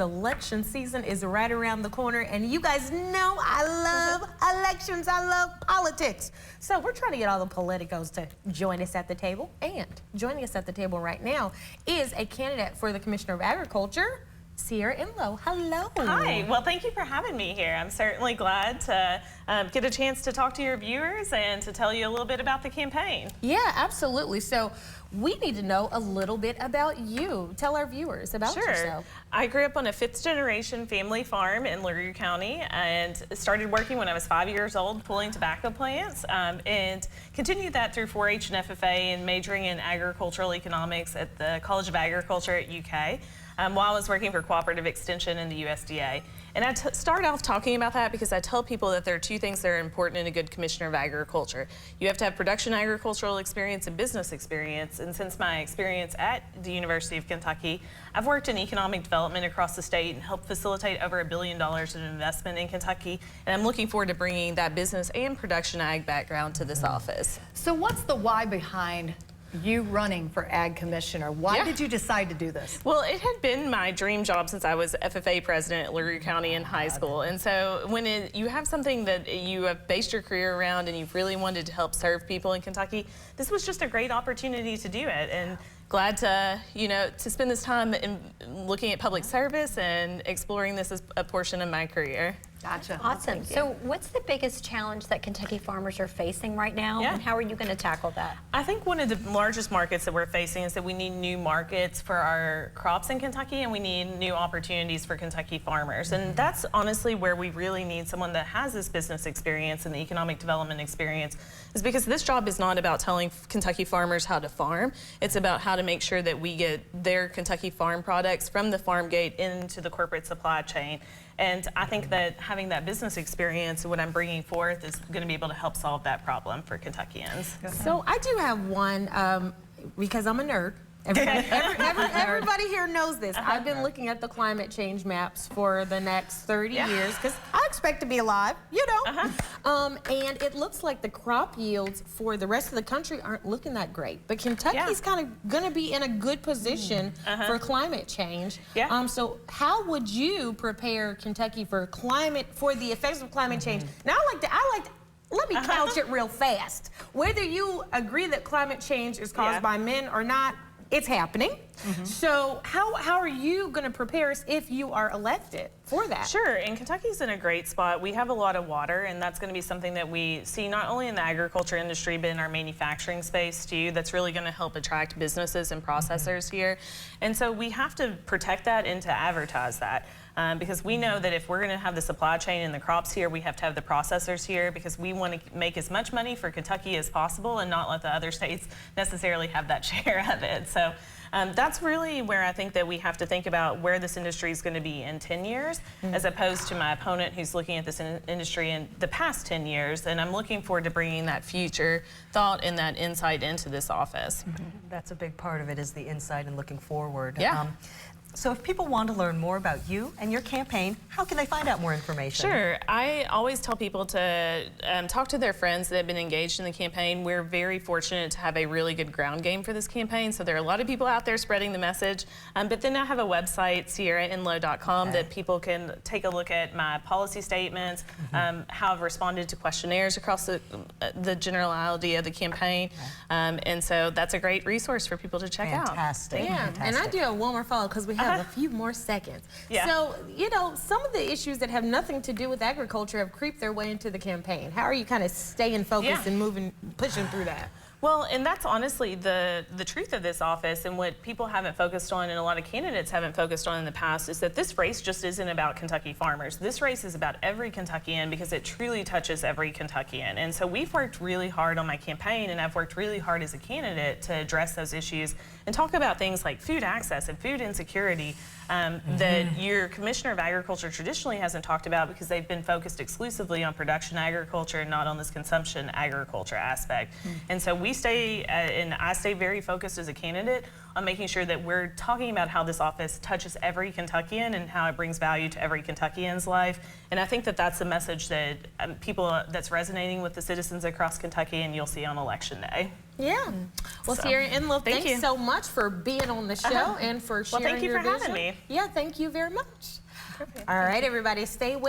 Election season is right around the corner, and you guys know I love elections. I love politics. So we're trying to get all the politicos to join us at the table. And joining us at the table right now is a candidate for the Commissioner of Agriculture, Sierra Enlow. Hello. Hi. Well, thank you for having me here. I'm certainly glad to get a chance to talk to your viewers and to tell you a little bit about the campaign. Yeah, absolutely. So we need to know a little bit about you. Tell our viewers about yourself. I grew up on a fifth-generation family farm in LaRue County and started working when I was 5 years old, pulling tobacco plants, and continued that through 4-H and FFA and majoring in agricultural economics at the College of Agriculture at UK. While I was working for Cooperative Extension in the USDA. And I start off talking about that because I tell people that there are two things that are important in a good Commissioner of Agriculture. You have to have production agricultural experience and business experience. And since my experience at the University of Kentucky, I've worked in economic development across the state and helped facilitate over $1 billion in investment in Kentucky. And I'm looking forward to bringing that business and production ag background to this office. So what's the why behind you running for Ag Commissioner? Why did you decide to do this? Well, it had been my dream job since I was FFA president at LaRue County in high school. And so when you have something that you have based your career around and you've really wanted to help serve people in Kentucky, this was just a great opportunity to do it. And glad to, to spend this time in looking at public service and exploring this as a portion of my career. Gotcha. Awesome. So what's the biggest challenge that Kentucky farmers are facing right now, and how are you going to tackle that? I think one of the largest markets that we're facing is that we need new markets for our crops in Kentucky, and we need new opportunities for Kentucky farmers. And that's honestly where we really need someone that has this business experience and the economic development experience, is because this job is not about telling Kentucky farmers how to farm. It's about how to make sure that we get their Kentucky farm products from the farm gate into the corporate supply chain. And I think that having that business experience, what I'm bringing forth, is going to be able to help solve that problem for Kentuckians. So I do have one, because I'm a nerd. Everybody here knows this. I've been looking at the climate change maps for the next 30 years because I expect to be alive, and it looks like the crop yields for the rest of the country aren't looking that great. But Kentucky's kind of going to be in a good position for climate change. So how would you prepare Kentucky for the effects of climate change? Now let me couch it real fast. Whether you agree that climate change is caused by men or not, it's happening. So how are you going to prepare us if you are elected for that? Sure, and Kentucky's in a great spot. We have a lot of water, and that's going to be something that we see not only in the agriculture industry, but in our manufacturing space too. That's really going to help attract businesses and processors here. And so we have to protect that and to advertise that. Because we know that if we're going to have the supply chain and the crops here, we have to have the processors here, because we want to make as much money for Kentucky as possible and not let the other states necessarily have that share of it. So that's really where I think that we have to think about where this industry is going to be in 10 years, as opposed to my opponent who's looking at this industry in the past 10 years. And I'm looking forward to bringing that future thought and that insight into this office. That's a big part of it, is the insight and looking forward. Yeah. So if people want to learn more about you and your campaign, how can they find out more information? Sure. I always tell people to talk to their friends that have been engaged in the campaign. We're very fortunate to have a really good ground game for this campaign, so there are a lot of people out there spreading the message. But then I have a website, sierraenlow.com, that people can take a look at my policy statements, how I've responded to questionnaires across the generality of the campaign. And so that's a great resource for people to check out. Fantastic. And I do have one more follow because we have a few more seconds. So, some of the issues that have nothing to do with agriculture have creeped their way into the campaign. How are you kind of staying focused and pushing through that? Well, and that's honestly the truth of this office, and what people haven't focused on and a lot of candidates haven't focused on in the past, is that this race just isn't about Kentucky farmers. This race is about every Kentuckian, because it truly touches every Kentuckian. And so we've worked really hard on my campaign, and I've worked really hard as a candidate to address those issues and talk about things like food access and food insecurity that your Commissioner of Agriculture traditionally hasn't talked about, because they've been focused exclusively on production agriculture and not on this consumption agriculture aspect. And so we stay, and I stay very focused as a candidate on making sure that we're talking about how this office touches every Kentuckian and how it brings value to every Kentuckian's life. And I think that that's a message that that's resonating with the citizens across Kentucky, and you'll see on Election Day. Yeah. Well, So, Sierra Enlow, thank thanks you. so much for being on the show and for sharing Well, thank you your for having vision. me. Yeah, thank you very much. All right, everybody, stay with